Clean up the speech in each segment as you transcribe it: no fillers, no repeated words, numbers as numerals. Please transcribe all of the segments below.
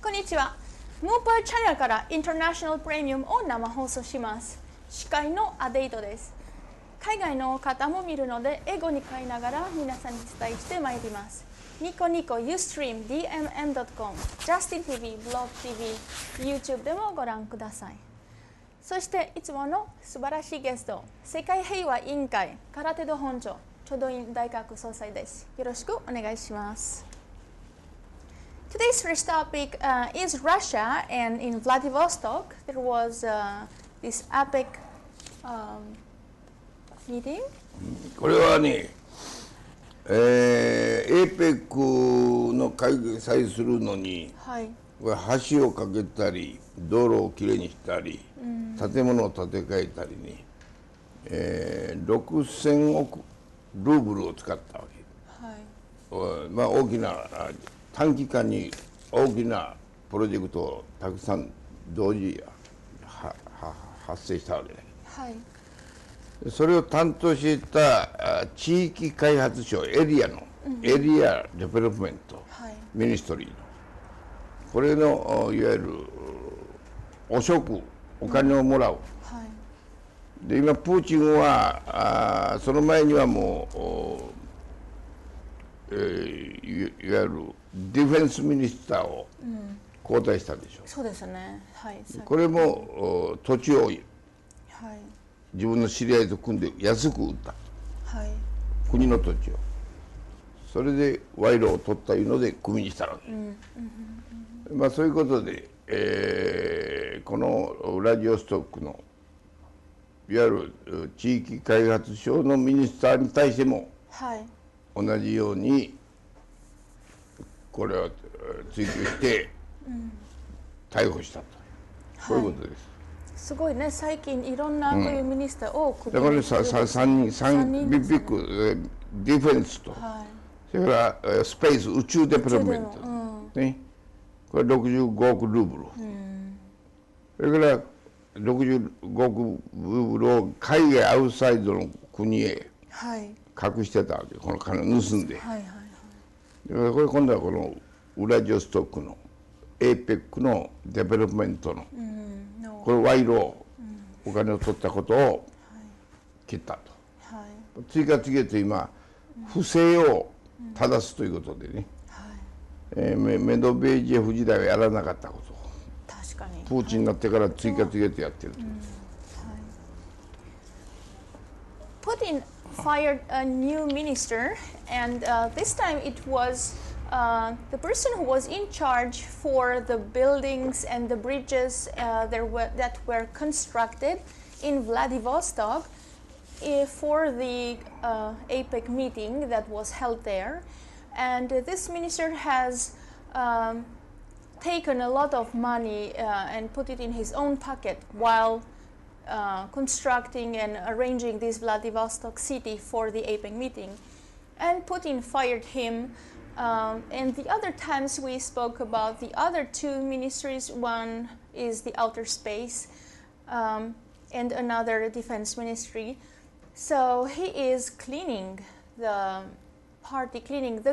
こんにちは。ムーパーチャンネルからインターナショナルプレミアムを生放送します。司会のアデイトです。海外の方も見るので、英語に変えながら皆さんに伝えしてまいります。ニコニコ、Ustream、DMM.com、Justin TV、ブログ TV、YouTube でもご覧ください。そしていつもの素晴らしいゲスト、世界平和委員会空手道本庁、ちょうど院大学総裁です。よろしくお願いします。Today's first topic is Russia, and in Vladivostok there was this APEC meeting. これはね、APEC の開催するのに、はい、橋を架けたり、道路をきれいにしたり、建物を建て替えたりに、6000億ルーブルを使ったわけ。はい、まあ大きな短期間に大きなプロジェクトをたくさん同時発生したわけだけど、はい、それを担当していた地域開発省エリアの、エリアデベロップメント、はい、ミニストリーのこれのいわゆる汚職お金をもらう、はい、で今プーチンはその前にはもういわゆるディフェンスミニスターを交代したでしょう、そうですね、はい、これも土地を、はい、自分の知り合いと組んで安く売った、はい、国の土地をそれで賄賂を取ったいうのでクビにしたわけ、まあそういうことで、このウラジオストクのいわゆる地域開発省のミニスターに対しても、はい、同じようにこれを追及して逮捕したと、こういうことです。すごいね、最近いろんなこういうミニスターをだから3人ビッグディフェンスと、はい、それからスペース宇宙デベロップメント、ね、これ65億ルーブル、それから65億ルーブルを海外アウトサイドの国へ隠してたわけ、この金を盗んで。これ今度はこのウラジオストクの APEC のデベロップメントの、これ賄賂を、お金を取ったことを切ったと、次から次へと今不正を正すということでね、メドベージェフ時代はやらなかったことを確かにプーチンになってから次から次へとやってるということです。Putin fired a new minister, and this time it was the person who was in charge for the buildings and the bridges that were constructed in Vladivostok for the APEC meeting that was held there. And this minister has taken a lot of money and put it in his own pocket while constructing and arranging this Vladivostok city for the APEC meeting. And Putin fired him. And the other times we spoke about the other two ministries. One is the outer space and another defense ministry. So he is cleaning the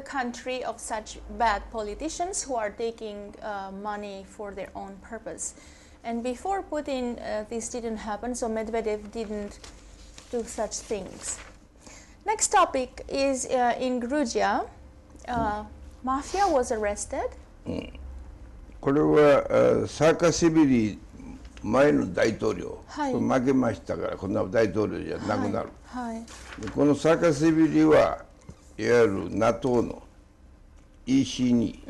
country of such bad politicians who are taking money for their own purpose. And before Putin, this didn't happen, so Medvedev didn't do such things. Next topic is in Georgia. Mafia was arrested. これはサーカシビリ前の大統領、はい、負けましたからこんな大統領じゃなくなる、はいはい、このサーカシビリはいわゆる NATO の EC に、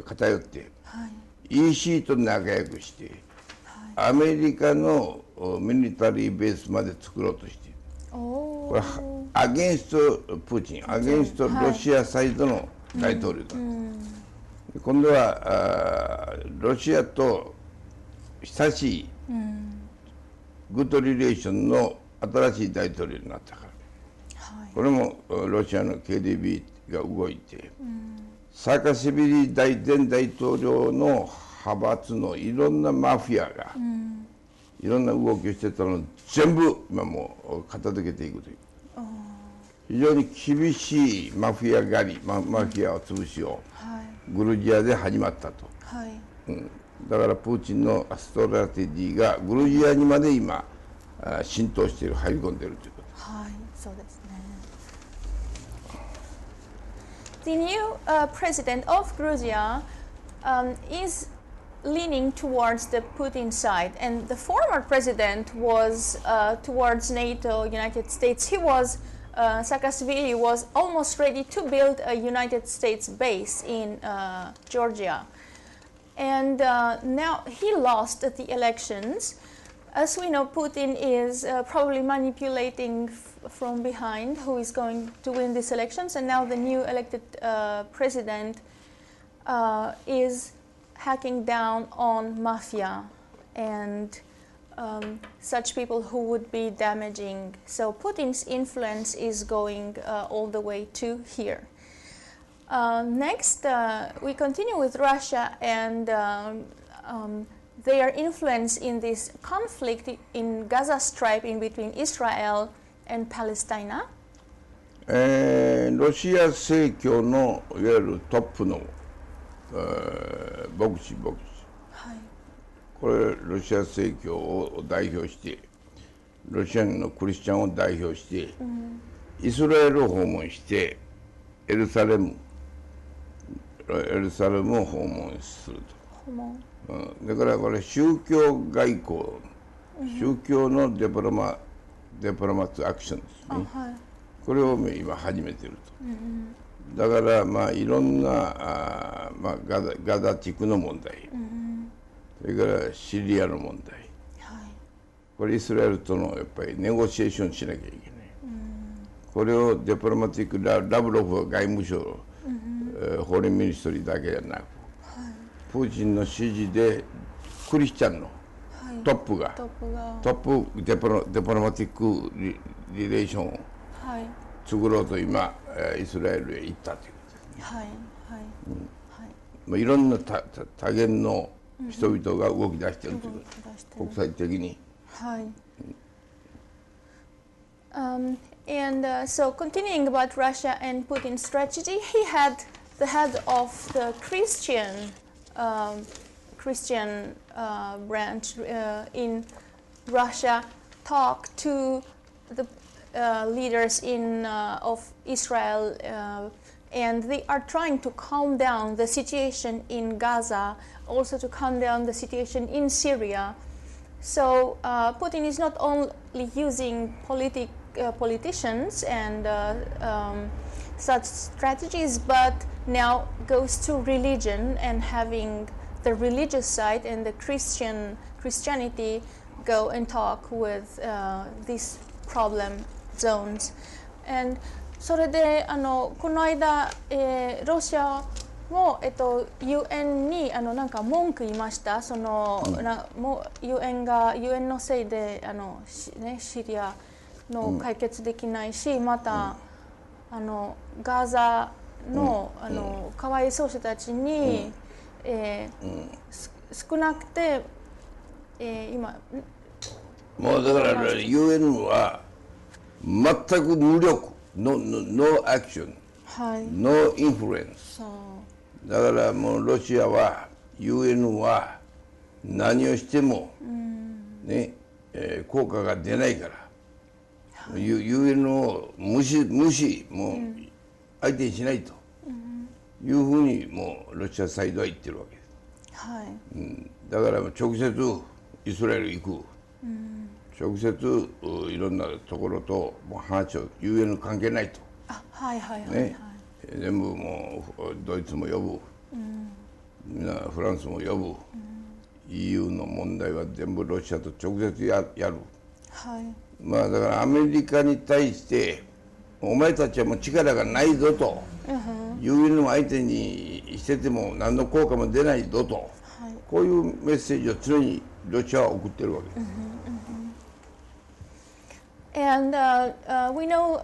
偏って、はい、EC と仲良くして、はい、アメリカのミリタリーベースまで作ろうとしている。これアゲンストプーチン、アゲンストロシアサイドの大統領だ、今度はロシアと親しい、グッドリレーションの新しい大統領になったから、これもロシアの KGB が動いて、サーカシビリ前大統領の派閥のいろんなマフィアが、いろんな動きをしてたのを全部今もう片付けていくという、非常に厳しいマフィア狩り、マフィアを潰しをグルジアで始まったと、だからプーチンのストラテジーがグルジアにまで今浸透している、入り込んでいるということ。はい、そうですね。The new president of Georgia is leaning towards the Putin side, and the former president was towards NATO, United States. He was Saakashvili was almost ready to build a United States base in Georgia, and now he lost the elections. As we know, Putin is probably manipulating from behind who is going to win these elections, and now the new elected president is hacking down on mafia and such people who would be damaging. So Putin's influence is going all the way to here. Next, we continue with Russia and their influence in this conflict in Gaza Strip in between Israel and Palestine. ロシア正教のいわゆるトップの牧師、これロシア正教を代表して、ロシアのクリスチャンを代表して、イスラエルを訪問してエルサレムを訪問すると。だからこれ宗教外交、宗教のデプロマットアクションですね、これを今始めていると、だからまあいろんなガザ地区の問題、それからシリアの問題、これイスラエルとのやっぱりネゴシエーションしなきゃいけない、これをデプロマティックラブロフは外務省、ホーリーミニストリーだけじゃなく、プーチンの指示でクリスチャンのトップデプロマティックリレーションを作ろうと今イスラエルへ行ったということですね。いろんな多元の人々が動き出しているということ、国際的に。And so continuing about Russia and Putin's strategy, he had the head of the Christian branch in Russia talk to the leaders of Israel, and they are trying to calm down the situation in Gaza, also to calm down the situation in Syria. So Putin is not only using politicians and such strategies, but now goes to religion and having the religious side and the Christianity go and talk with these problem zones. And それでこの間、ロシアもUN になんか文句言いました。そのもうUN のせいでシリアの解決できないし、またガザのかわいそう人たちに、少なくて、今もうだから UN は全く無力、no action、no influence。だからもうロシアは UN は何をしてもね、効果が出ないから、UN を無視もう相手にしないというふうにもうロシアサイドは言ってるわけです。だから直接イスラエル行く、直接いろんなところともう話を UN 関係ないと。全部もうドイツも呼ぶ、フランスも呼ぶ、EU の問題は全部ロシアと直接やる、まあだからアメリカに対してお前たちはもう力がないぞと、UN を相手にしてても何の効果も出ないぞと、こういうメッセージを常にロシアは送ってるわけです。And we know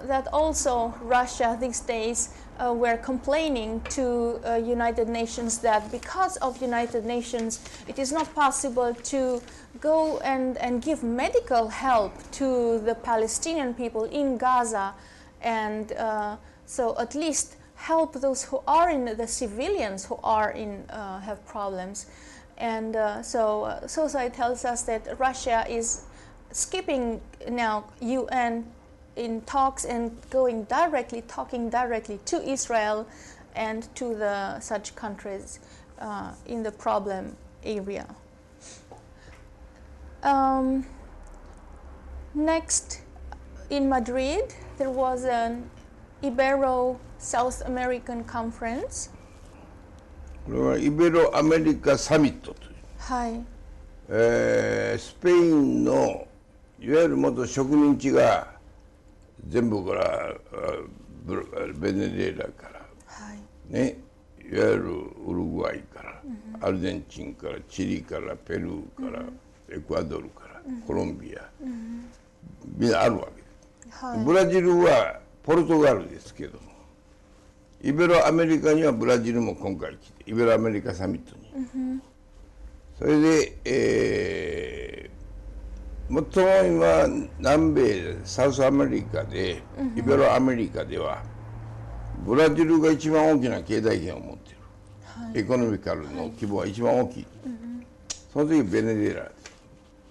that also Russia these days were complaining to United Nations that because of United Nations it is not possible to go and give medical help to the Palestinian people in Gaza, and so at least help those who are in the civilians who are in have problems. And so Sosai tells us that Russia is skipping now UN in talks and talking directly to Israel and to the such countries in the problem area. Next, in Madrid, there was an Ibero South American conference. これはイベロアメリカサミットという、はい、スペインのいわゆる元植民地が全部からベネズエラから、はい、ね、いわゆるウルグアイから、アルゼンチンからチリからペルーから、エクアドルから、コロンビア、みんなあるわけです、はい、ブラジルはポルトガルですけども、イベロアメリカにはブラジルも今回来て、イベロアメリカサミットに、それで、最も今南米サウスアメリカで、イベロアメリカではブラジルが一番大きな経済圏を持っている、はい、エコノミカルの規模は一番大きい、その時ベネズエラで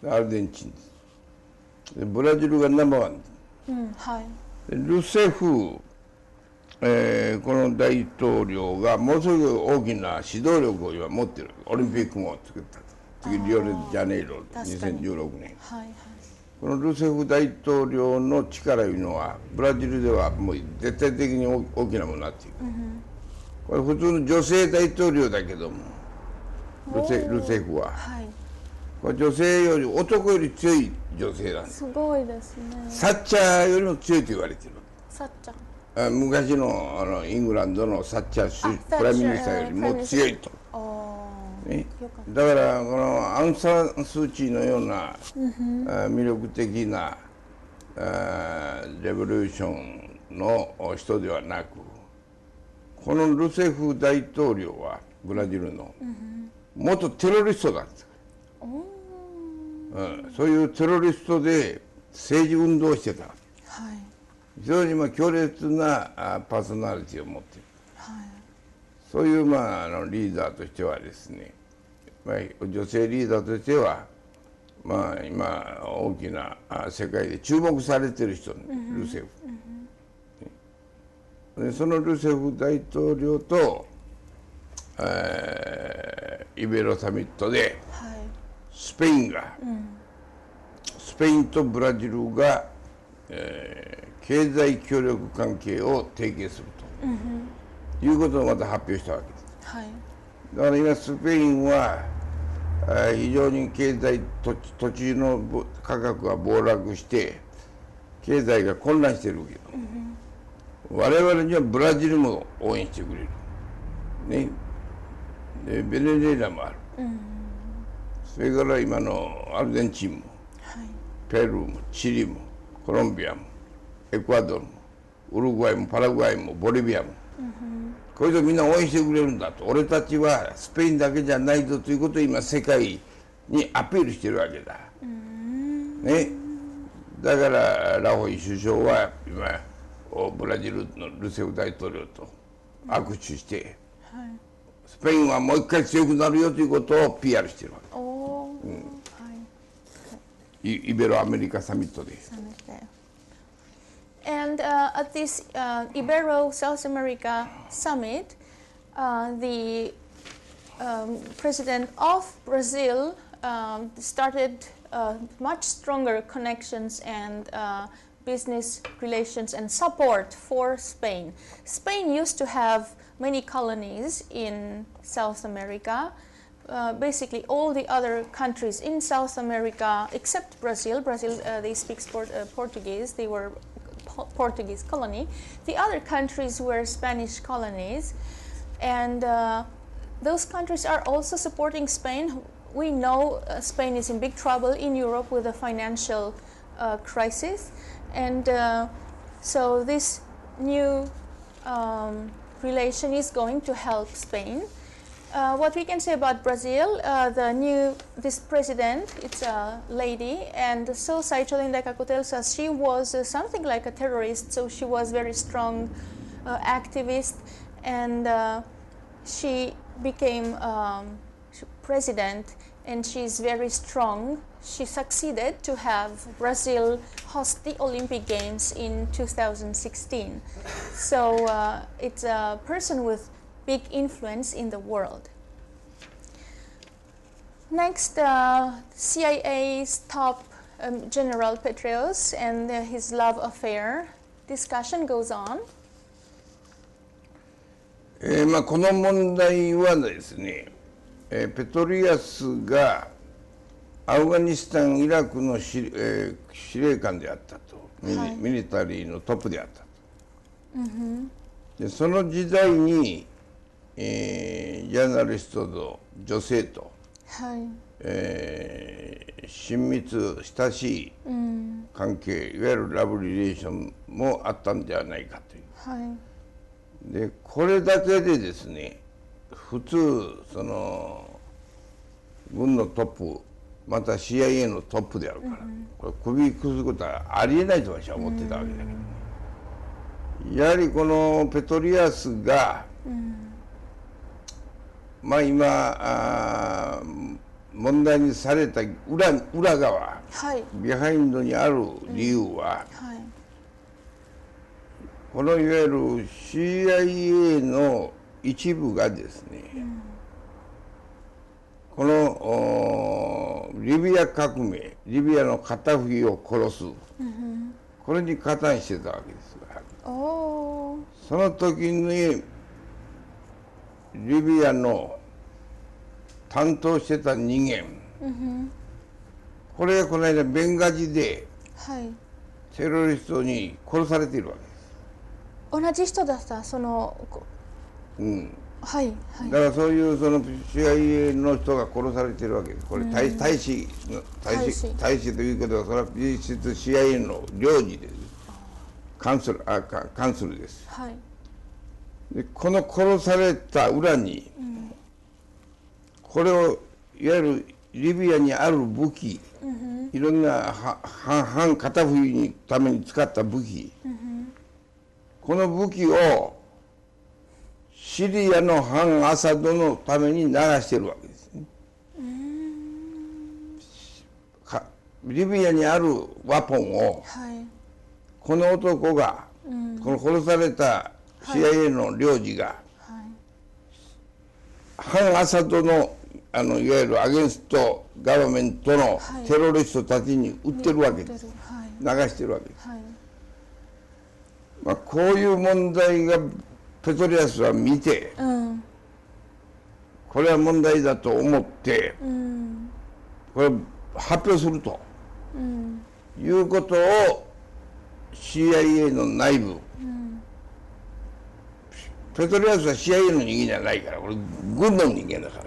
す、アルゼンチンです、でブラジルがナンバーワンです、はい、ルセフ、この大統領がものすごく大きな指導力を今持っている、オリンピックも作ったと、次リオデジャネイロ2016年、はいはい、このルセフ大統領の力いうのはブラジルではもう絶対的に大きなものになっている、これ普通の女性大統領だけどもルセフは、はい、これ女性より男より強い女性なんです。すごいですね。サッチャーよりも強いと言われている。サッチャー、昔のイングランドのサッチャープライミニスターよりも強いと、ね、だからこのアウン・サン・スー・チーのような、魅力的なレボリューションの人ではなく、このルセフ大統領はブラジルの元テロリストだった、そういうテロリストで政治運動をしてた、はい、非常に強烈なパーソナリティを持っている、はい、そういうリーダーとしてはですね、女性リーダーとしては、今大きな世界で注目されている人、ルセフ、でそのルセフ大統領と、イベロサミットで、はい、スペインとブラジルが、経済協力関係を提携すると、いうことをまた発表したわけです、はい、だから今スペインは非常に経済土地の価格が暴落して経済が混乱しているけど、我々にはブラジルも応援してくれる、ね、でベネズエラもある、それから今のアルゼンチンも、はい、ペルーもチリもコロンビアもエクアドルもウルグアイもパラグアイもボリビアも、これでみんな応援してくれるんだと、俺たちはスペインだけじゃないぞということを今世界にアピールしてるわけだ、ね、だからラホイ首相は今ブラジルのルセフ大統領と握手して、はい、スペインはもう一回強くなるよということを PR してるわけ、イベロアメリカサミットで。And at this Ibero South America summit, the president of Brazil started much stronger connections and business relations and support for Spain. Spain used to have many colonies in South America. Basically, all the other countries in South America, except Brazil, they speak Portuguese, they were Portuguese colony. The other countries were Spanish colonies, and those countries are also supporting Spain. We know Spain is in big trouble in Europe with a financial crisis, and so this new relation is going to help Spain. What we can say about Brazil, this president, it's a lady, and so Saicholinda Linda tells us she was something like a terrorist, so she was very strong activist, and she became president, and she's very strong. She succeeded to have Brazil host the Olympic Games in 2016. So it's a person with big influence in the world. Next, CIA's top General Petraeus and his love affair. Discussion goes on. この問題はですね、ペトリアスがアフガニスタン、イラクの司令官であったと、ミリタリーのトップであったと。でその時代にジャーナリストと女性と、親密親しい関係、いわゆるラブリレーションもあったんではないかという、でこれだけでですね、普通その軍のトップまた CIA のトップであるから、これ首くすことはありえないと私は思ってたわけだけど、やはりこのペトリアスが、まあ今問題にされた裏側、ビハインドにある理由は、このいわゆる CIA の一部がですね、このリビア革命、リビアのカダフィを殺す、これに加担してたわけですが、その時にリビアの担当してた人間、これがこの間ベンガジでテロリストに殺されているわけです。同じ人だったその、だからそういうその CIA の人が殺されているわけです。これ大使というけど、それは実質 CIA の領事です。カンスルです。でこの殺された裏に、これをいわゆるリビアにある武器、いろんな反カダフィのために使った武器、この武器をシリアの反アサドのために流しているわけですね。リビアにあるワポンを、この男が、この殺された CIA の領事が、反アサドのいわゆるアゲンストガバメントのテロリストたちに売ってるわけです。流してるわけです。こういう問題がペトリアスは見て、これは問題だと思って、これ発表すると、いうことを CIA の内部、ペトリアスは CIA の人間じゃないから、これ軍の人間だから、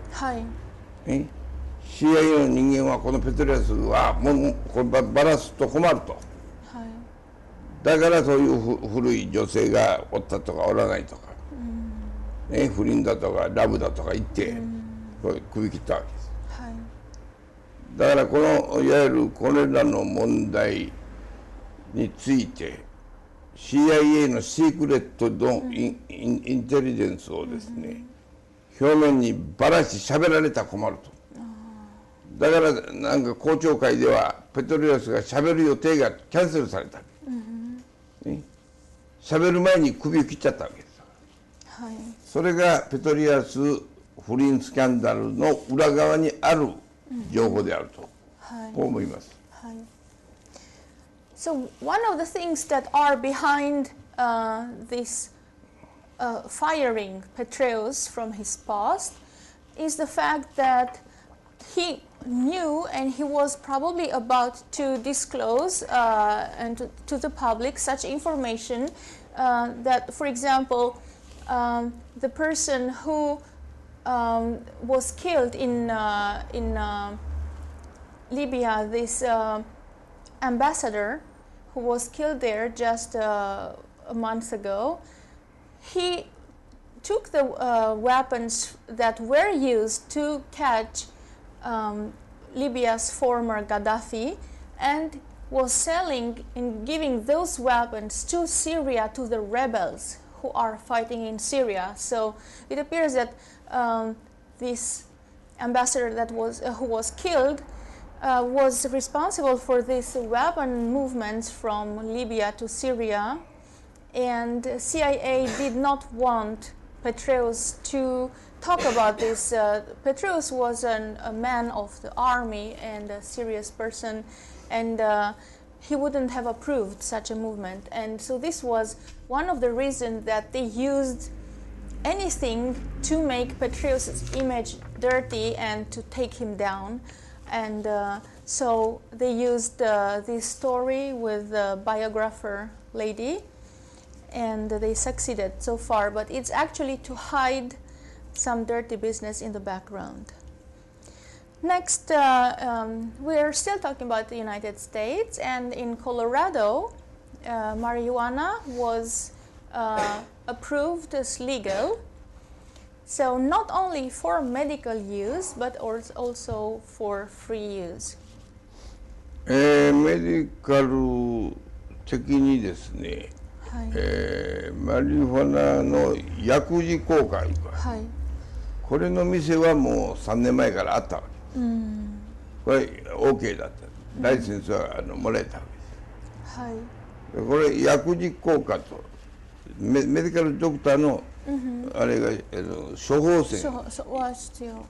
CIA の人間はこのペトリアスはもうこればらすと困ると。だからそういう古い女性がおったとかおらないとか、不倫だとかラブだとか言って、これ首切ったわけです。だからこのいわゆるこれらの問題について CIA のシークレットのインテリジェンスをですね、表面にばらし喋られたら困ると。だからなんか公聴会ではペトリアスが喋る予定がキャンセルされた。喋る前に首を切っちゃったわけです。それがペトリアス不倫スキャンダルの裏側にある情報であると、こう思います。So one of the things that are behind this firing Petraeus from his post is the fact that he knew and he was probably about to disclose and to the public such information that, for example, the person who was killed in Libya, this ambassador who was killed there just a month ago, he took the weapons that were used to catch Libya's former Gaddafi and was selling and giving those weapons to Syria, to the rebels who are fighting in Syria. So it appears that this ambassador that who was killed was responsible for these weapon movements from Libya to Syria, and CIA did not want Petraeus to talk about this. Petraeus was a man of the army and a serious person, and he wouldn't have approved such a movement. And so this was one of the reasons that they used anything to make Petraeus' image dirty and to take him down. And so they used this story with the biographer lady, and they succeeded so far, but it's actually to hide some dirty business in the background. Next, we're still talking about the United States, and in Colorado, marijuana was approved as legal. So not only for medical use, but also for free use. メディカル的にですね、はいマリファナの薬事効果いうか、はい、これの店はもう3年前からあったわけです。これ OK だった。ライセンスはもらえたわけです。はい、これ薬事効果とメディカルドクターのあれが処方箋は必要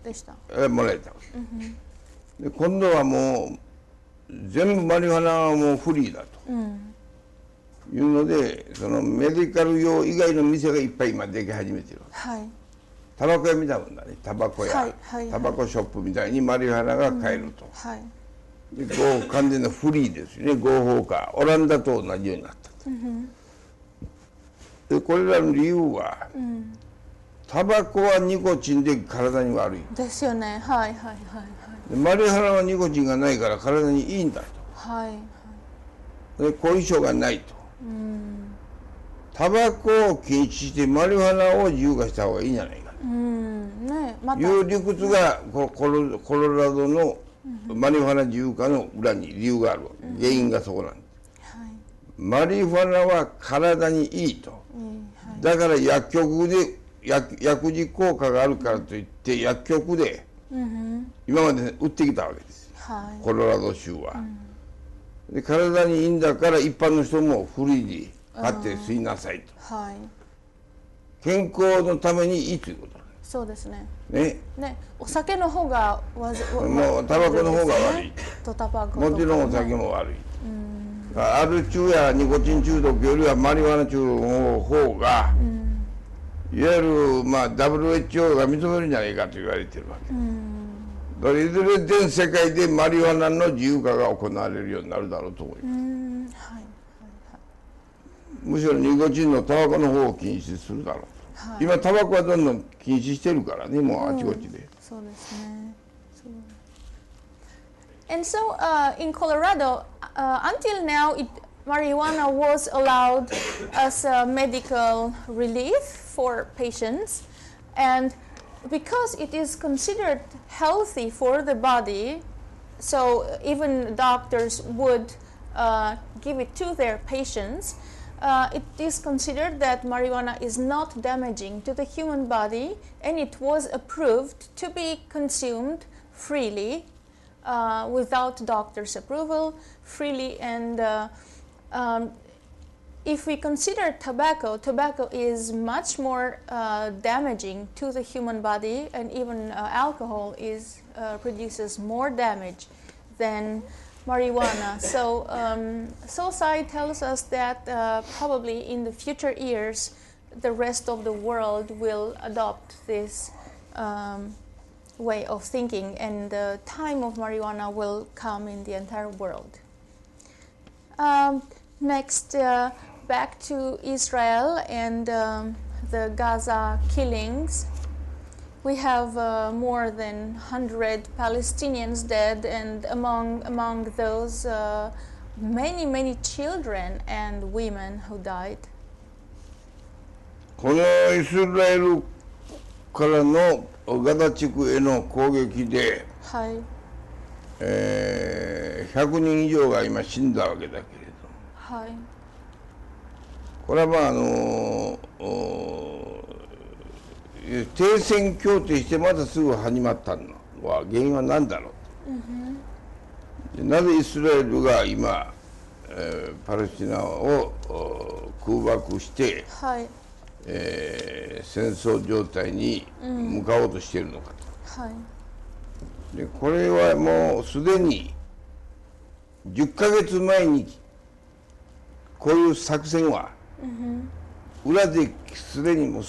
でした。もらえたわけで、今度はもう全部マリファナはもうフリーだと、いうので、そのメディカル用以外の店がいっぱい今でき始めてるわけ。はい、タバコ屋みたいなもんだね。タバコ屋、タバコショップみたいにマリファナが買えると。はい、で完全なフリーですよね。合法化、オランダと同じようになったと。でこれらの理由は、タバコはニコチンで体に悪いですよね。はいはいはいはい。マリファナはニコチンがないから体にいいんだと。はいはい。で後遺症がないと。タバコを禁止してマリファナを自由化した方がいいんじゃないかと、ね、いう理屈がコロラドのマリファナ自由化の裏に理由がある。原因がそこなんです。マリファナは体にいいと。だから薬局で薬事効果があるからといって薬局で今まで売ってきたわけです、コロラド州は。で体にいいんだから一般の人もフリーに買って吸いなさいと、健康のためにいいということなんです。そうですね。ね、お酒の方がもうタバコの方が悪いと。もちろんお酒も悪い。アル中やニコチン中毒よりはマリファナ中毒の方が、いわゆるWHO が認めるんじゃないかと言われてるわけ。だからいずれ全世界でマリファナの自由化が行われるようになるだろうと思います。むしろニコチンのタバコの方を禁止するだろうと。今タバコはどんどん禁止してるからね、もうあちこちで。そうですね。And so in Colorado, until now, marijuana was allowed as a medical relief for patients, and because it is considered healthy for the body, so even doctors would give it to their patients. It is considered that marijuana is not damaging to the human body, and it was approved to be consumed freely. Without doctor's approval, freely. And if we consider tobacco is much more damaging to the human body, and even alcohol produces more damage than marijuana. So SOCI tells us that probably in the future years, the rest of the world will adopt this way of thinking, and the time of marijuana will come in the entire world. Next, back to Israel and the Gaza killings. We have more than 100 Palestinians dead, and among those, many children and women who died. このイスラエルからのガザ地区への攻撃で、はい、100人以上が今死んだわけだけれども、はい、これは停戦協定してまたすぐ始まったのは原因は何だろう、なぜイスラエルが今、パレスチナを空爆して、はい、戦争状態に向かおうとしているのかと、はい、でこれはもうすでに10ヶ月前にこういう作戦は裏ですでにもう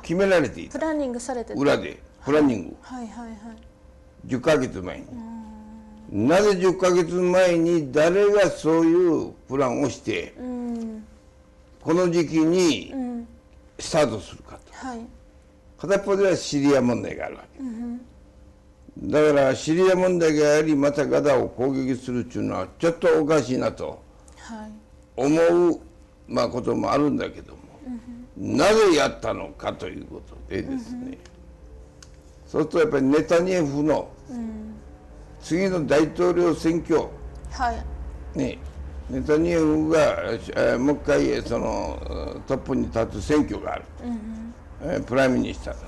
決められていた。プランニングされてた。裏でプランニング、はいはいはい。10ヶ月前に、なぜ10ヶ月前に誰がそういうプランをして、この時期にスタートするかと、はい、片っぽではシリア問題があるわけ、だからシリア問題がありまたガザを攻撃するっていうのはちょっとおかしいなと思う、こともあるんだけども、なぜやったのかということでですね、そうするとやっぱりネタニヤフの次の大統領選挙、ね、ネタニヤフがもう一回そのトップに立つ選挙がある、プライムミニスターだ、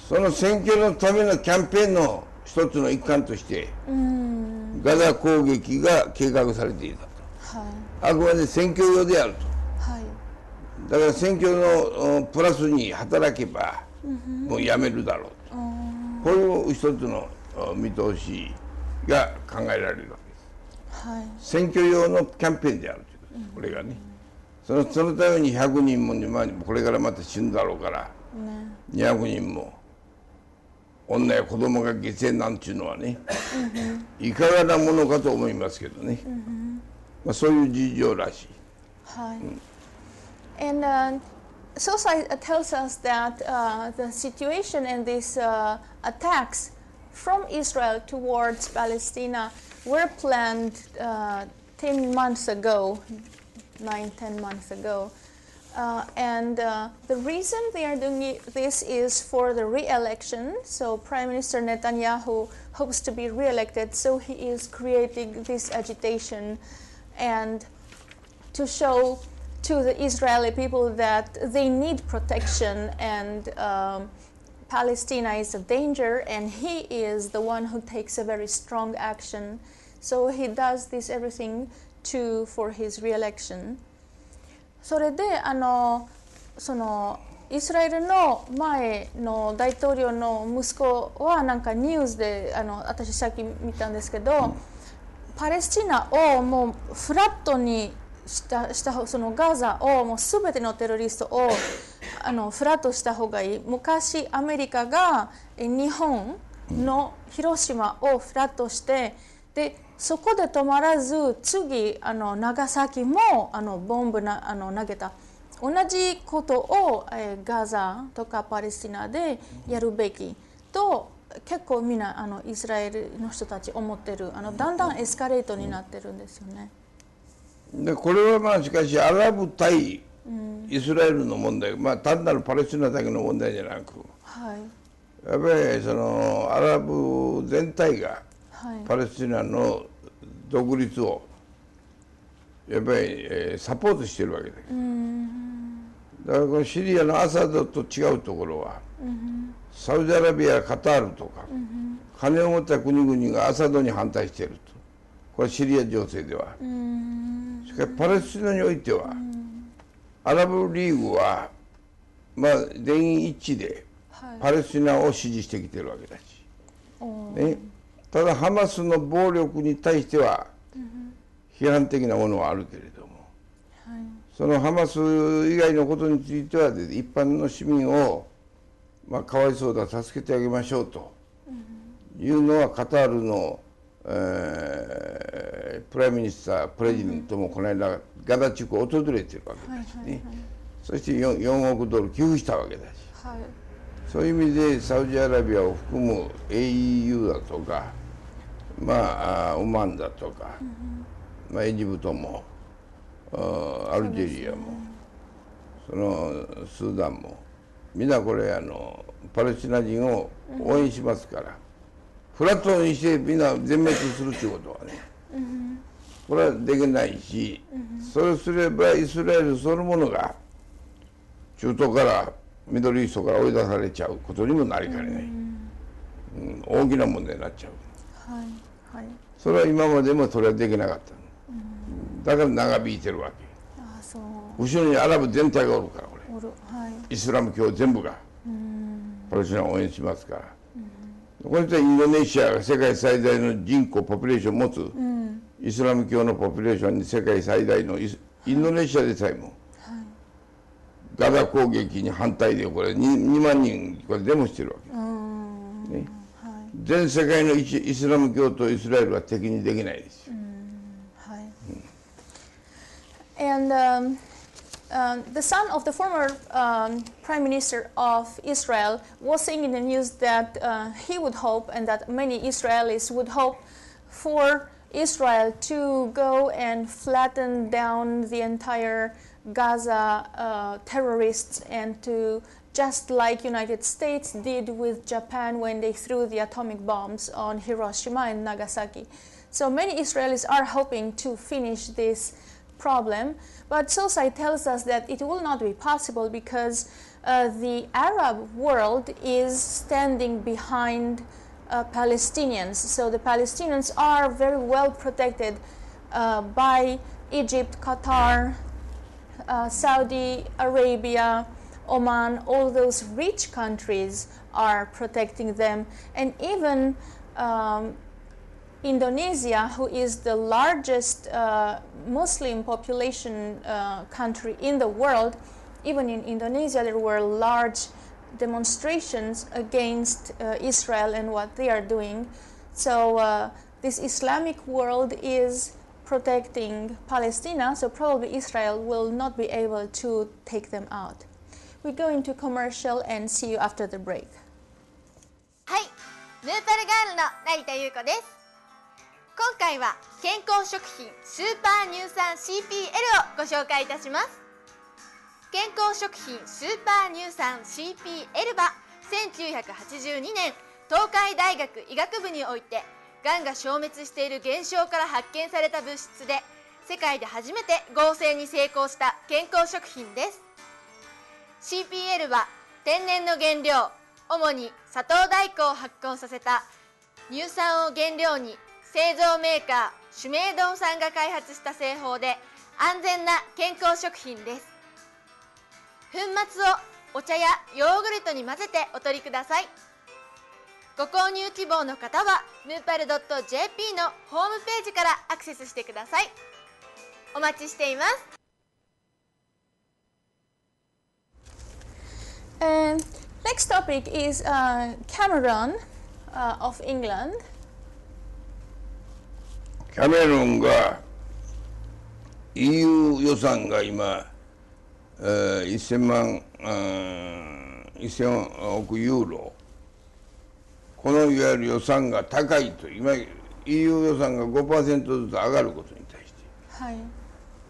その選挙のためのキャンペーンの一つの一環としてガザ攻撃が計画されていたと、あくまで選挙用であると、だから選挙のプラスに働けばもうやめるだろうと、こういう一つの見通しが考えられるわけです、選挙用のキャンペーンであるということです、これがね、そのために100人もこれからまた死ぬだろうから、200人も女や子供が犠牲なんていうのはね、いかがなものかと思いますけどね、そういう事情らしい。And Sosa tells us that the situation and these attacks from Israel towards Palestine were planned 10 months ago, 9-10 months ago. And the reason they are doing this is for the re-election. So Prime Minister Netanyahu hopes to be re-elected, so he is creating this agitation and to show to the Israeli people that they need protection and Palestine is a danger and he is the one who takes a very strong action. So he does this everything for his re-election. それでそのイスラエルの前の大統領の息子はなんかニュースで私さっき見たんですけど、パレスチナをもうフラットにしたそのガザをもうすべてのテロリストをフラットした方がいい。昔アメリカが日本の広島をフラットしてでそこで止まらず次長崎もボンブ投げた。同じことをガザとかパレスチナでやるべきと結構みんなイスラエルの人たち思ってる。だんだんエスカレートになってるんですよね。でこれはしかしアラブ対イスラエルの問題、単なるパレスチナだけの問題じゃなく、やっぱりそのアラブ全体がパレスチナの独立をやっぱりサポートしてるわけだけど、だからこのシリアのアサドと違うところは、サウジアラビア、カタールとか、金を持った国々がアサドに反対していると、これはシリア情勢では。しかしパレスチナにおいては、アラブリーグは、全員一致でパレスチナを支持してきてるわけだし、ね、ただハマスの暴力に対しては批判的なものはあるけれども、そのハマス以外のことについては一般の市民を、かわいそうだ助けてあげましょうというのはカタールの、プライムミニスター、プレジデントもこの間ガザ地区を訪れているわけだしね、そして 4億ドル寄付したわけだし、そういう意味でサウジアラビアを含む AEU だとか、オマンだとか、エジプトもアルジェリアもそのスーダンもみんなこれパレスチナ人を応援しますから、フラットにしてみんな全滅するということはね、これはできないし、それすればイスラエルそのものが中東からミドルイーストから追い出されちゃうことにもなりかねない、大きな問題になっちゃう、はいはい、それは今までもそれはできなかった、だから長引いてるわけ。あ、そう、後ろにアラブ全体がおるから、これおる、はい、イスラム教全部がパレスチナを応援しますから、これってインドネシアが世界最大の人口ポピュレーションを持つ、イスラム教のポピュレーションに世界最大のインドネシアでさえも、ガザ攻撃に反対でこれ 2万人これデモしてるわけ、ね、全世界のイスラム教とイスラエルは敵にできないですよ。And the son of the former prime minister of Israel was saying in the news that he would hope, and that many Israelis would hope, for Israel to go and flatten down the entire Gaza terrorists, and to, just like United States did with Japan when they threw the atomic bombs on Hiroshima and Nagasaki. So many Israelis are hoping to finish this problem, but Sosai tells us that it will not be possible because the Arab world is standing behind Palestinians. So the Palestinians are very well protected by Egypt, Qatar, Saudi Arabia, Oman. All those rich countries are protecting them, and even Indonesia, who is the largest Muslim population country in the world, even in Indonesia there were large demonstrations against Israel and what they are doing. So this Islamic world is protecting Palestine, so probably Israel will not be able to take them out. We go into commercial and see you after the break. はい、ヌーパルガールの成田優子です。今回は健康食品スーパー乳酸 CPL をご紹介いたします。健康食品スーパー乳酸 CPL は1982年東海大学医学部においてがんが消滅している現象から発見された物質で、世界で初めて合成に成功した健康食品です。 CPL は天然の原料、主に砂糖大根を発酵させた乳酸を原料に、製造メーカーシュメイドンさんが開発した製法で安全な健康食品です。粉末をお茶やヨーグルトに混ぜてお取りください。ご購入希望の方はヌーパル .jp のホームページからアクセスしてください。お待ちしています。And next topic is Cameron of England. キャメロンが EU 予算が今1000億ユーロ、このいわゆる予算が高いと、今 EU 予算が 5% ずつ上がることに対して、はい、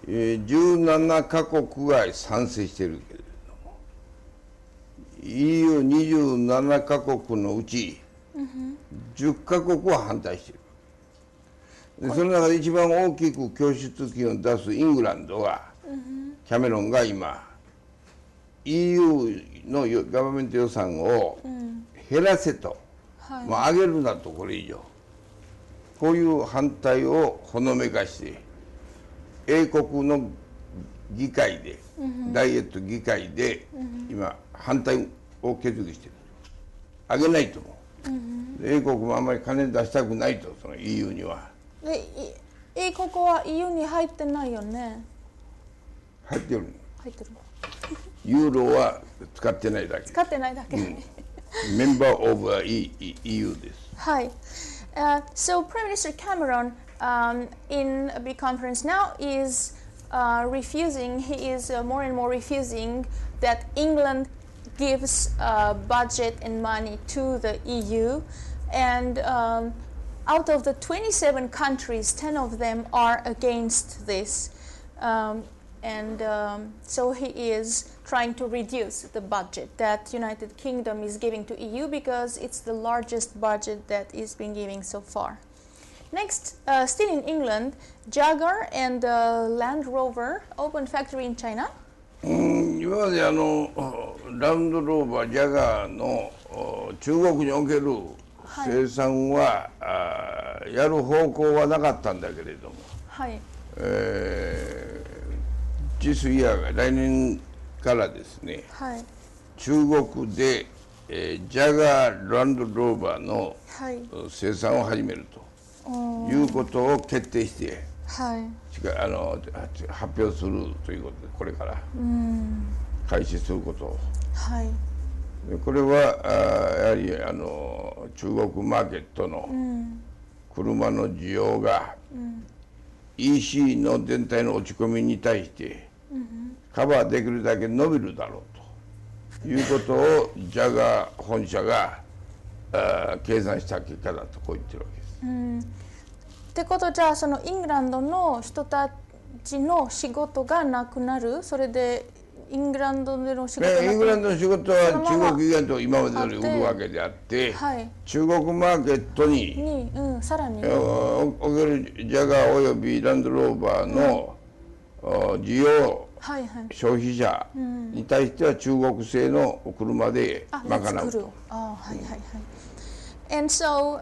17カ国が賛成しているけれども、 EU27 カ国のうち10カ国は反対している。でその中で一番大きく拠出金を出すイングランドは、キャメロンが今 EU のガバメント予算を減らせと、もう上げるなと、これ以上、こういう反対をほのめかして英国の議会で、ダイエット議会で今反対を決議してる。上げないと思う、英国もあんまり金出したくないと、その EU には。で英国は EU に入ってないよね。入ってる。入ってる。ユーロは使ってないだけ。使ってないだけ。メンバーオブ EU です。はい。So Prime Minister Cameron in a big conference now is refusing. He is more and more refusing that England gives budget and money to the EU, and out of the 27 countries, 10 of them are against this. So he is trying to reduce the budget that United Kingdom is giving to EU because it's the largest budget that is being given so far. Next, still in England, Jaguar and Land Rover opened factory in China. 今までランドローバー、ジャガーの中国における生産は、やる方向はなかったんだけれども、はい、This year、来年からですね、はい、中国で、ジャガー、ランドローバーの、はい、生産を始めるということを決定して、はい、発表するということで、これから開始することを、はい、これはやはり中国マーケットの車の需要が、EC の全体の落ち込みに対してカバーできるだけ伸びるだろうということをジャガー本社が計算した結果だとこう言ってるわけです。ってことじゃあそのイングランドの人たちの仕事がなくなる、それでイングランドでの仕事がなくなる。イングランドの仕事は中国以外と今までより売るわけであって、はい、中国マーケットにさらにおけるジャガーおよびランドローバーの需要、はいはい、消費者に対しては中国製の車で賄うと。And so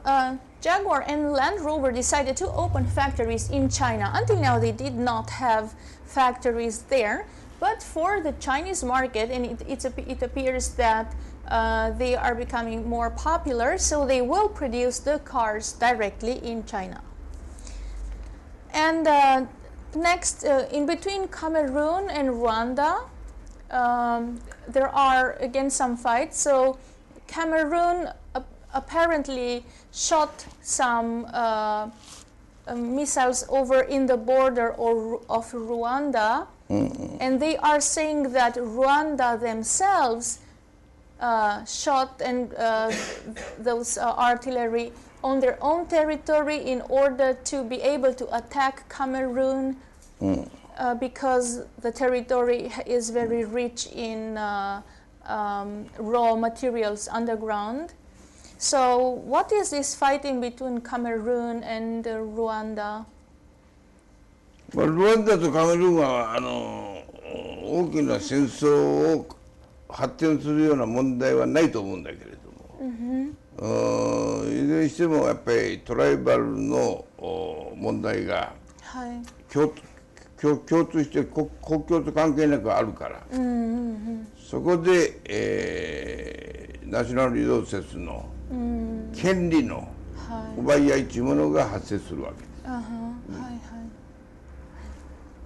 Jaguar and Land Rover decided to open factories in China. Until now, they did not have factories there. But for the Chinese market, and it appears that they are becoming more popular, so they will produce the cars directly in China. And next, in between Cameroon and Rwanda, there are again some fights. So Cameroon apparently shot some missiles over in the border of Rwanda, and they are saying that Rwanda themselves shot and those artillery on their own territory in order to be able to attack Cameroon because the territory is very rich in raw materials underground. So what is this fighting between Cameroon and Rwanda? ルワンダとカメルーンは大きな戦争を発展するような問題はないと思うんだけれども、いずれにしてもやっぱりトライバルの問題が、はい、共通して国境と関係なくあるから、そこで、ナショナルリソーセスの権利の奪い合いというものが発生するわけです。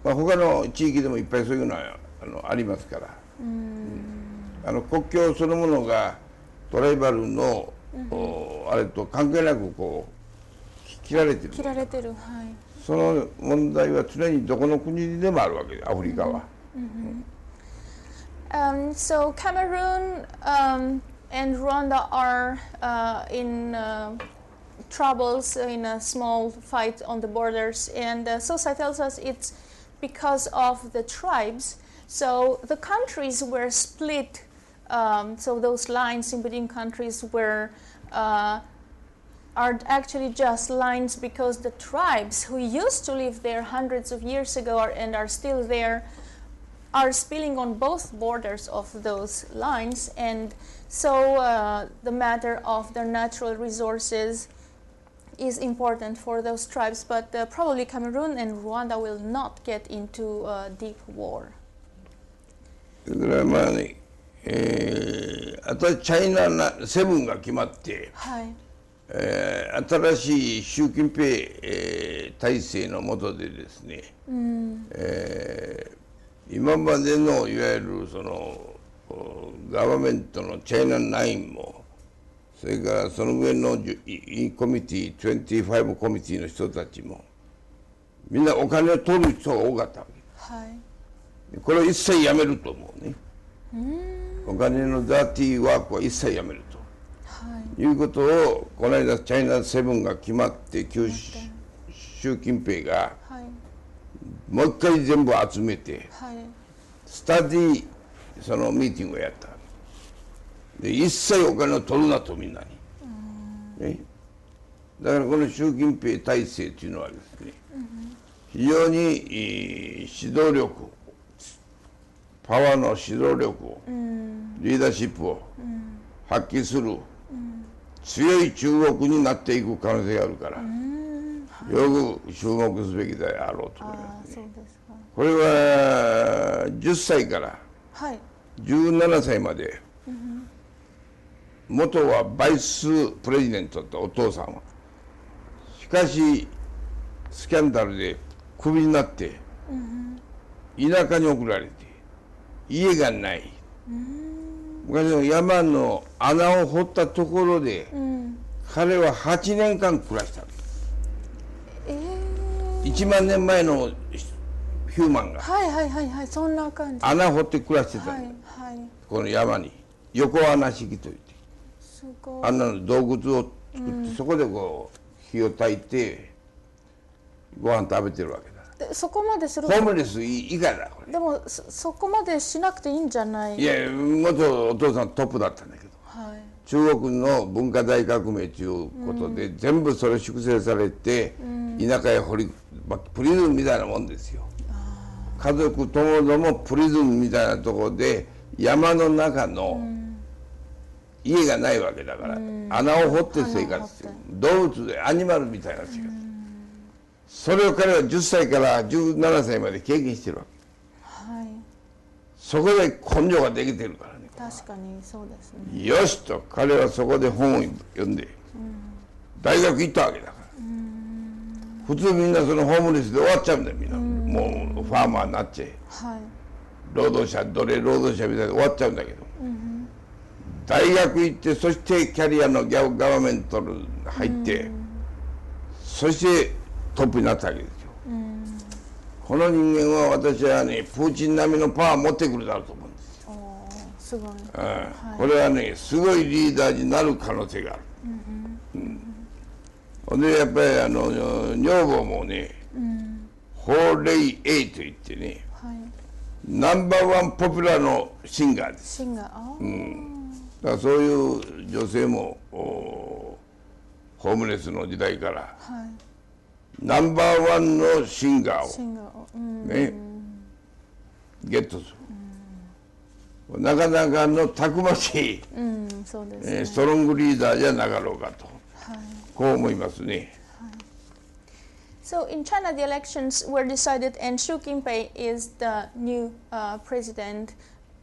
他の地域でもいっぱいそういうのはありますから、国境そのものがトライバルのあれと関係なくこう切られてる。はい、その問題は常にどこの国でもあるわけで、アフリカは。So Cameroon and Rwanda are in troubles in a small fight on the borders, and Sosa tells us it's because of the tribes. So the countries were split, so those lines in between countries were are actually just lines because the tribes who used to live there hundreds of years ago and are still there are spilling on both borders of those lines, and so the matter of their natural resources is important for those tribes, but probably Cameroon and Rwanda will not get into a deep war. だからまあね、あとはチャイナセブンが決まって、はい、新しい習近平、体制の下でですね、今までのいわゆるそのガバメントのチャイナ9も、それからその上のコミティ25コミティの人たちもみんなお金を取る人が多かったわけ、はい、これを一切やめると思うね。お金のダーティーワークは一切やめると、はい、いうことをこの間チャイナセブンが決まって習近平が、はい、もう一回全部集めて、はい、スタディそのミーティングをやった。で一切お金を取るなとみんなに、ね、だからこの習近平体制というのはですね、非常に指導力、パワーの指導力を、リーダーシップを発揮する強い中国になっていく可能性があるから、よく注目すべきであろうと思いますね。これは10歳から17歳まで、元はバイスプレジデントだったお父さんは、しかしスキャンダルでクビになって、田舎に送られて家がない、昔の山の穴を掘ったところで、彼は8年間暮らした。1万年前のヒューマンがそんな感じ穴掘って暮らしてたんだ、この山に横穴式といって、あんなの洞窟を作って、そこでこう火を焚いてご飯食べてるわけだ。でそこまでするホームレス以外だこれ。でもそこまでしなくていいんじゃない？いや、元お父さんトップだったんだけど、中国の文化大革命ということで、全部それ粛清されて、田舎へプリズンみたいなもんですよ。家族ともどもプリズンみたいなところで山の中の家がないわけだから、穴を掘って生活する、動物でアニマルみたいな生活、それを彼は10歳から17歳まで経験してるわけ、そこで根性ができてるからね。確かにそうですね。よしと彼はそこで本を読んで、大学行ったわけだから、普通みんなそのホームレスで終わっちゃうんだよ、みんな、もうファーマーになっちゃえ、労働者奴隷労働者みたいで終わっちゃうんだけど、大学行って、そしてキャリアのガバメントに入って、そしてトップになったわけですよ。この人間は私はね、プーチン並みのパワーを持ってくるだろうと思うんですよ。すごい。これはね、すごいリーダーになる可能性がある。でやっぱり女房もね、ホーレイ・エイといってね、ナンバーワンポピュラーのシンガーです。だからそういう女性もホームレスの時代から、ナンバーワンのシンガーをね、ゲットする、なかなかのたくましい、ストロングリーダーじゃなかろうかと、こう思いますね。So in China, the elections were decided, and Xi Jinping is the new president.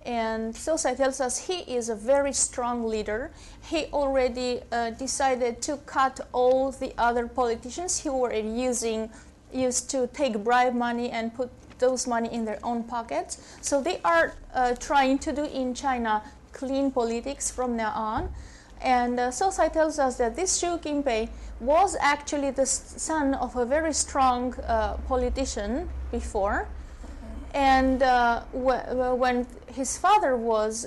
And Sosai tells us he is a very strong leader. He already decided to cut all the other politicians who were used to take bribe money and put those money in their own pockets. So they are trying to do in China clean politics from now on. And Sosai tells us that this Xi Jinping was actually the son of a very strong politician before. And when his father was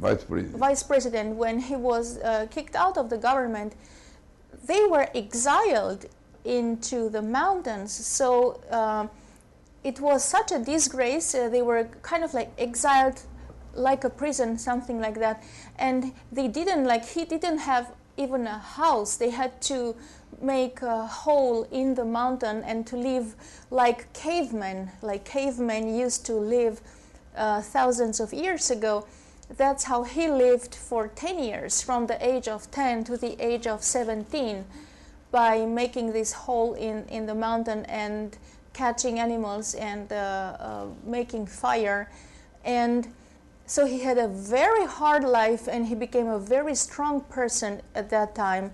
vice president, when he was kicked out of the government, they were exiled into the mountains. So it was such a disgrace. They were kind of like exiled, like a prison, something like that. And he didn't have even a house. They had to make a hole in the mountain and to live like cavemen used to live thousands of years ago. That's how he lived for 10 years, from the age of 10 to the age of 17, by making this hole in the mountain and catching animals and making fire. And so he had a very hard life, and he became a very strong person at that time.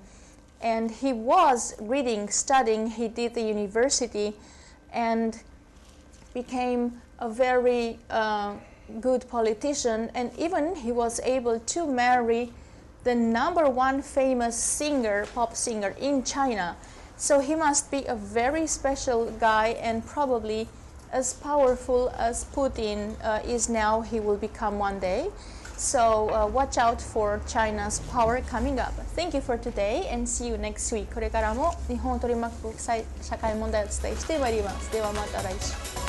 And he was reading, studying, he did the university, and became a very good politician. And even he was able to marry the #1 famous singer, pop singer in China. So he must be a very special guy, and probably as powerful as Putin is now, he will become one day. So watch out for China's power coming up. Thank you for today, and see you next week. これからも日本を取り巻く国際社会問題をお伝えしてまいります。ではまた来週。